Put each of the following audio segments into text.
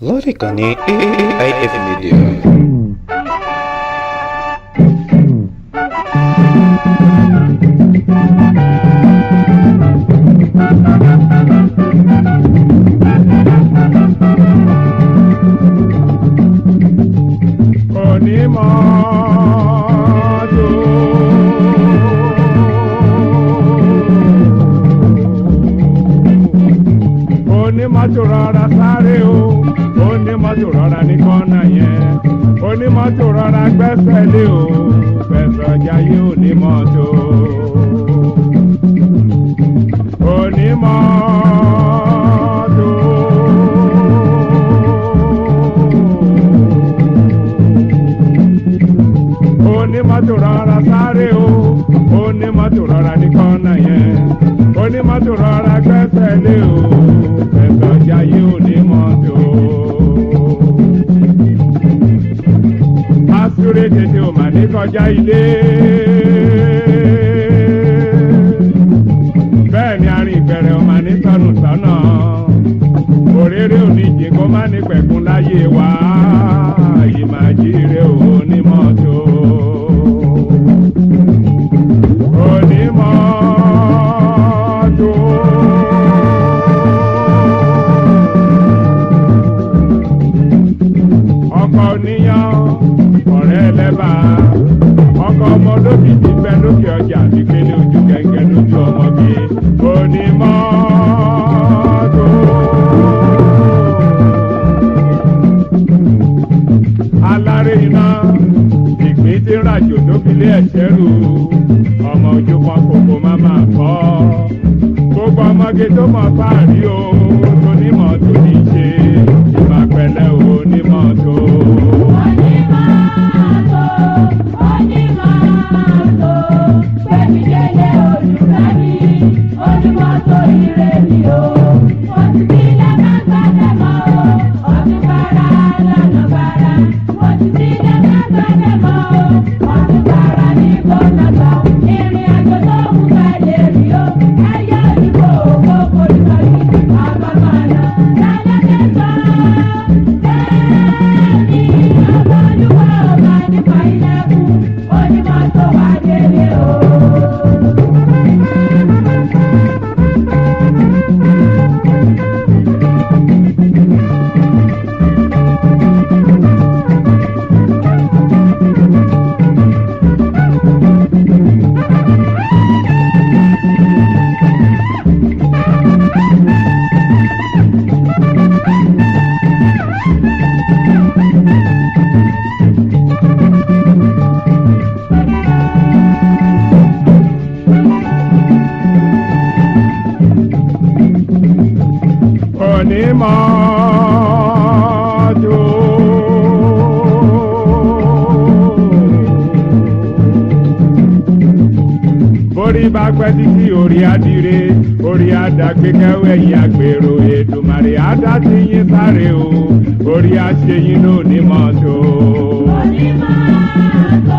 lórí ìkànnì AIF Media. Onímọ́tò rọra sáré o, onímọ́tò rọra ní kọ́nà yẹn, onímọ́tò rọra gbẹ́sẹ̀ lé o, fẹsọ̀ jayé onímọ́tò. Onímọ́tò. Onímọ́tò rọra sáré o, onímọ́tò rọra ní kọ́nà yẹn, onímọ́tò rọra gbẹ́sẹ̀ lé o, fẹsọ̀ jayé onímọ́tò. Asúré tètè ò mà ní kọjá ilé. Bẹ́ẹ̀ ni arìn ìbẹ̀rẹ̀ ò mà ní sọnù sọ́nà. Òréré oníjì kó má ní pẹ̀kun láyé wa. Ìmàjíire onímọ́tò. Onímọ́tò. Ọkọ̀ oníyàn ọ̀rẹ́ ẹlẹ́bà ọkọ̀ ọmọ lókìtì bẹ lókè ọjà àti pélé ojú gẹ́gẹ́ lójú ọmọge onímọ́tò. Aláré iná ìpín tí ń ràjò tó fi lé ẹ̀ṣẹ́ rù ọmọ ojú kan kòkó má máa kọ́ gbogbo ọmọge tó mọ̀ fáàrí o tó nímọ̀ tó ní ṣe ìmọ̀ pẹ̀lẹ́ onímọ́tò. Onímọ́tò. Borí bá pẹ́ títí orí adire, orí adàgbé kẹ́wẹ́ yìí àgbèrò Èdùmàrè àdá tí yín sáré o, orí àṣeyín ló ní mọ́tò. Onímọ́tò.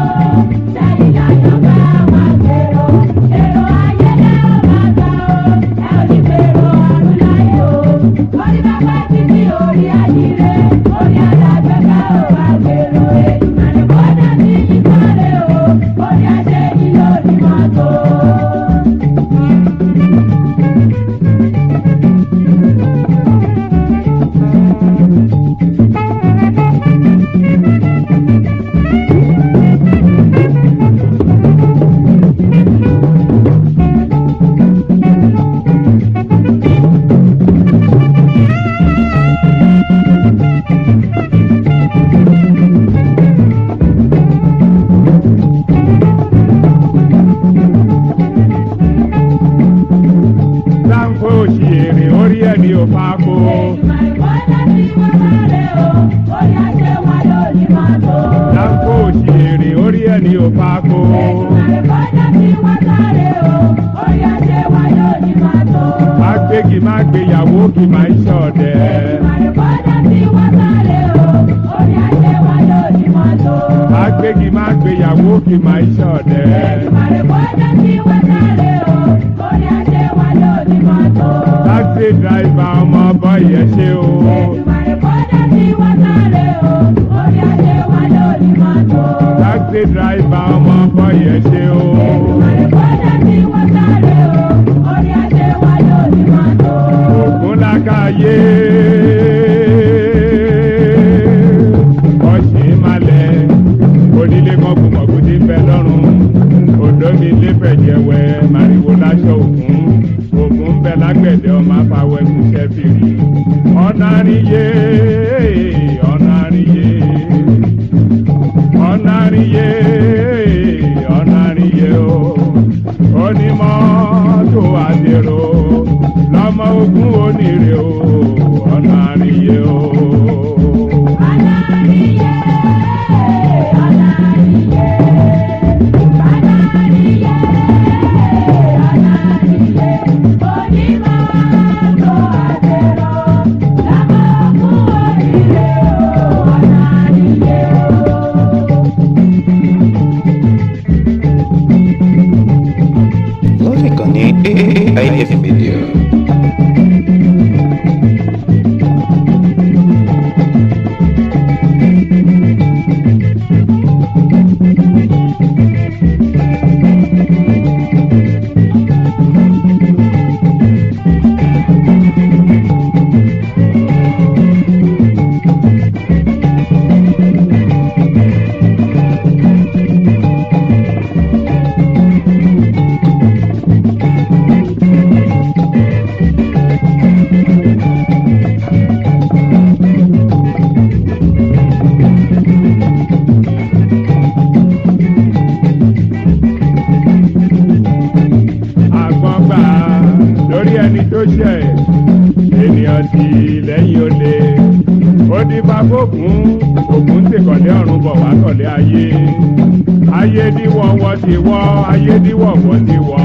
Láńkó òṣèré orí ẹni ò pako. Agbégi má gbéyàwó kì máa ń ṣọ̀dẹ̀. Agbégi má gbéyàwó kì máa ń ṣọ̀dẹ̀. Taxi driver ọmọ bọ́yẹ̀ ṣe o. Taxi driver ọmọ bọ́yẹ̀ ṣe o. Ògún lákàyè. Ọ̀sìn malẹ̀. Onílé mọ̀gùmọ̀gù ti bẹ lọ́rùn. Òdòmí lébẹ̀jẹ̀wẹ̀ màrìwò láṣọ Ògún. Ògún bẹ lágbẹ̀dẹ ọmọ afáwẹ́ kùsẹ́ fìrí. Ọ̀nà àríyé. Ọ̀nà àríyé. Ọ̀nà àríyé. Ọ̀nà àríyé o. Onímọ́tò àdèrò. Lọ́mọ Ògún onírè o. Ọ̀nà àríyé o. Lórí ìkànnì AIF Media. Àgbọ̀ngbà lórí ẹni tó ṣẹ̀ ènìyàn ti lẹ́yìn olè ó di fàfókùn Ògún ti kọ̀lé ọ̀run bọ̀ wá kọ̀lé ayé ayé díwọ̀wọ̀ ti wọ́ ayé díwọ̀wọ̀ ti wọ́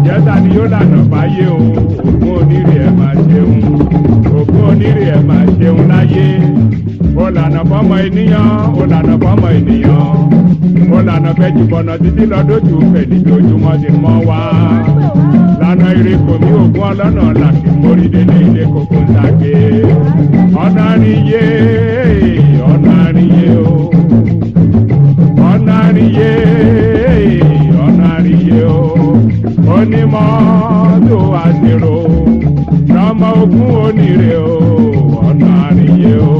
jẹ́ta ni yóò lànà fáyé o Ògún onírè ẹ̀ máa ṣeun Ògún onírè ẹ̀ máa ṣeun láyé ó lànà fọ́mọ ènìyàn ó lànà fọ́mọ ènìyàn ó lànà fẹ́jù bọ̀nà títí lọ́dọ̀tù fẹ̀ níbi ojúmọ́ ti mọ́ wá lànà ire kò ní Ògún ọlọ́nà làkì mórí délé ilé kòkó ń sàgbé ọ̀nà àríyé ọ̀nà àríyé o ọ̀nà àríyé ọ̀nà àríyé o onímọ́tò àṣírò lọ́mọ Ògún onírè o ọ̀nà àríyé o.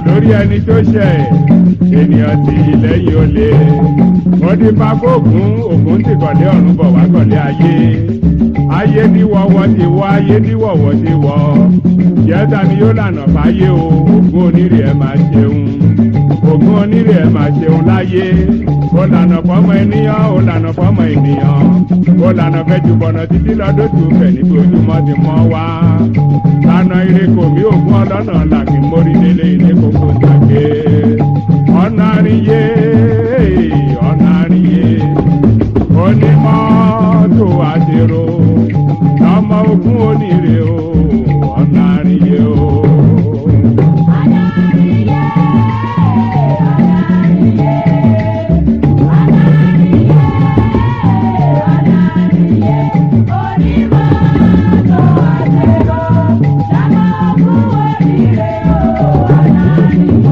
Lórí ẹni tó ṣẹ̀ ènìyàn ti lẹ́yìn olè ó di fàfókùn Ògún ti kọ̀lé ọ̀run bọ̀ wá kọ̀lé ayé ayé díwọ̀wọ̀ ti wọ́ ayé díwọ̀wọ̀ ti wọ́ jẹ́ta ni yóò lànà fáyé o Ògún onírè ẹ̀ máa ṣeun Ògún onírè ẹ̀ máa ṣeun láyé ó lànà fọ́mọ ènìyàn ó lànà fọ́mọ ènìyàn ó lànà fẹ́jù bọ̀nà títí lọ́dọ̀tù fẹ̀ níbi ojúmọ́ ti mọ́ wá lànà ire kò mí Ògún ọlọ́nà làkì mórí délé ilé kòkó sàgbé ọ̀nà àríyé ọ̀nà àríyé onímọ́tò àṣírò lọ́mọ Ògún onírè o ọ̀nà àríyé o. Thank you.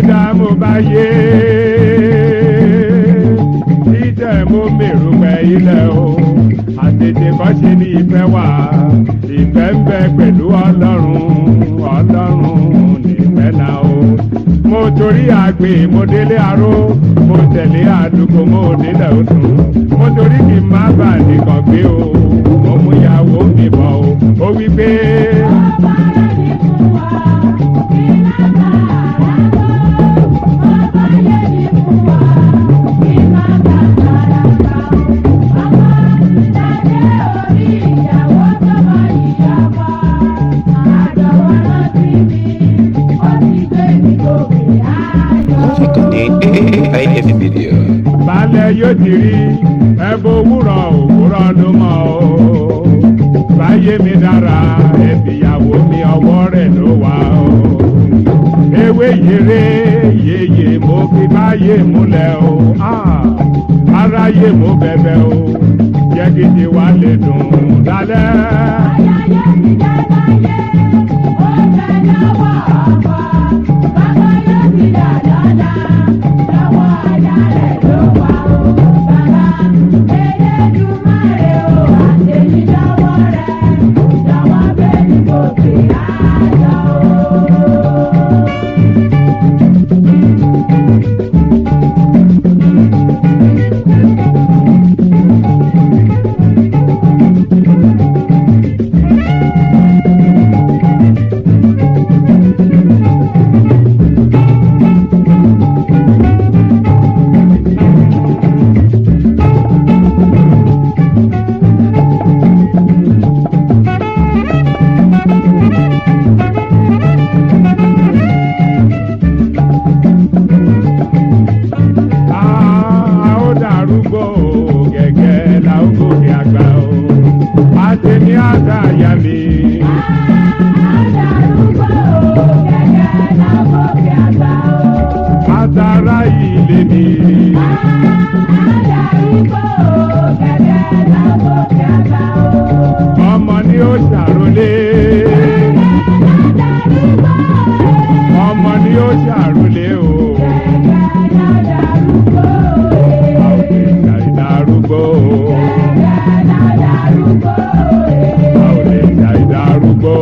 dá mo bá yé títẹ̀ mo mèrò pẹ̀ ilẹ̀ o àtètè kọ́ ṣe ní ìfẹ́ wà ìfẹ́ ń bẹ pẹ̀lú ọlọ́run nífẹ̀ náà o. mo torí àgbè mo délé aró mo tẹ̀lé àdúgbò mo délẹ̀ òtún mo torí kì í má bà nìkan gbé o mo mú ìyàwó mi bọ̀ o ó wí pé. Balẹ̀ yóò ti rí ẹbọ òwúrọ̀ òwúrọ̀ ló mọ̀ o. Báyé mi dára ẹbíyàwó mi ọwọ́ rẹ̀ ló wà o. Ewé yèrè yèyè mo fi báyé múlẹ̀ o. Aráyé mo bẹ̀bẹ̀ o. Jẹ́ kí ti wá lè dùn lálẹ́. Ayẹyẹ ti jẹ́ láyé, ó fẹ́ lọ́wọ́ ọkọ. Bàbá yóò ti dà lọ́la, lọ́wọ́ ajá rẹ̀ ló wà o. Bàbá Elédùmarè o, àtẹ̀yí lọ́wọ́ rẹ̀, lọ́wọ́ bẹ́ẹ̀ ni kò fi àjọ o. Ọmọ ni ó ṣàrólé. Ọmọ ni ó ṣàrólé o. Àwọn ìjà ìdárúgbó. Àwọn ìjà ìdárúgbó.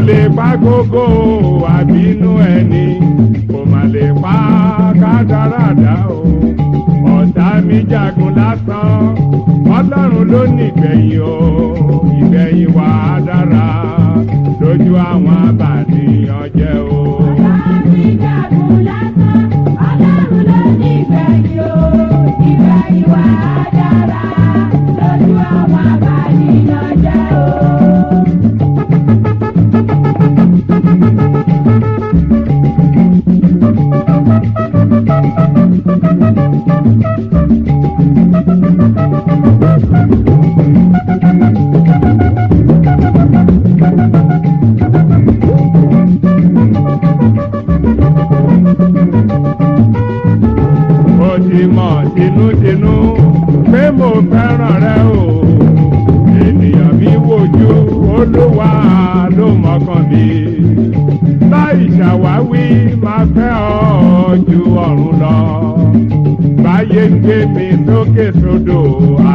Lè pa gógó àbínú ẹni kò má lè pa kádàrádà o. Ọ̀tá mi jagun lásán Ọlọ́run ló ní ìgbẹ̀yìn o. Ìgbẹ̀yìn wà á dára lójú àwọn abànìyàn jẹ́ o. Ọ̀tá mi jagun lásán Ọlọ́run ló ní ìgbẹ̀yìn o. Ìgbẹ̀yìn wà á dára lójú àwọn abànìyàn jẹ́ o. Mo ti mọ̀ tinútinú pé mo fẹ́ràn rẹ o. Ènìyàn mi wojú Olúwa ló mọ̀kàn mi. Láì ṣàwáwí máa fẹ́ ọ ju ọ̀run lọ. Báyé ń gbé mi sókè sódò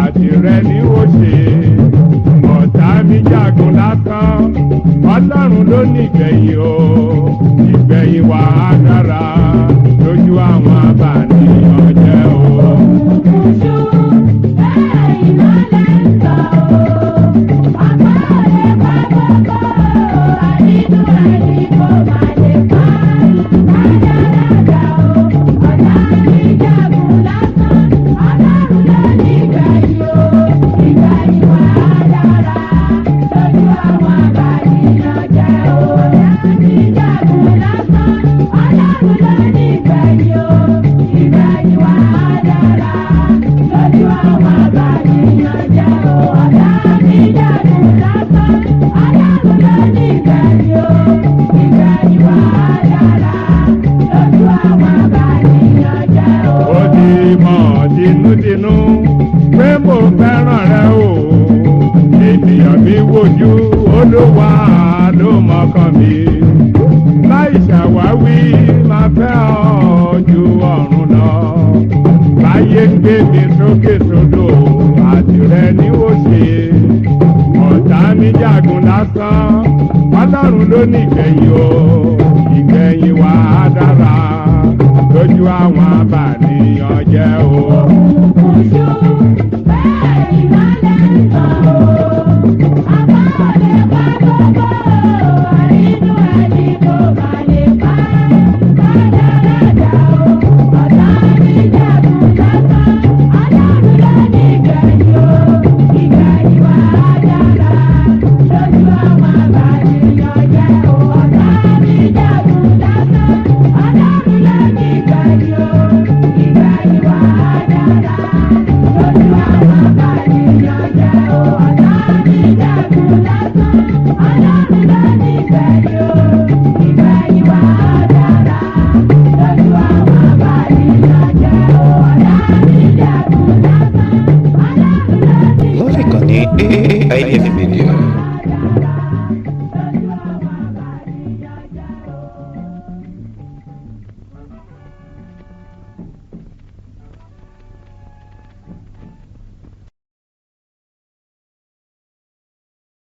àtìrẹ ni ó ṣe. Ọ̀tá mi jagun lásán Ọlọ́run ló ní ìgbẹ̀yìn o. Ìgbẹ̀yìn wà á dára lójú àwọn abànìyàn jẹ́ o. Oṣù bẹ́ẹ̀ ìmọ̀lẹ̀ ń sọ o. Ọ̀pá ọ̀lẹ́ pa gbogbo àdínú ẹni kò má lè pa. Rádaràdà o. Ọ̀tá mi jagun lásán Ọlọ́run ló ní ìgbẹ̀yìn o. Ìgbẹ̀yìn wà á dára lójú àwọn abànìyàn jẹ́ o. Ọ̀tá mi jagun lásán Ọlọ́run ló ní ìgbẹ̀yìn o. Olúwa ló mọ̀kàn mi láì ṣàwáwí máa fẹ́ ọ ju ọ̀run lọ. Báyé ń gbé mi sókè sódò àtìrẹ ni ó ṣe. Ọ̀tá mi jagun lásán, Ọlọ́run ló ní ìgbẹ̀yìn o. Ìgbẹ̀yìn wa dára lójú àwọn abànìyàn jẹ́ o.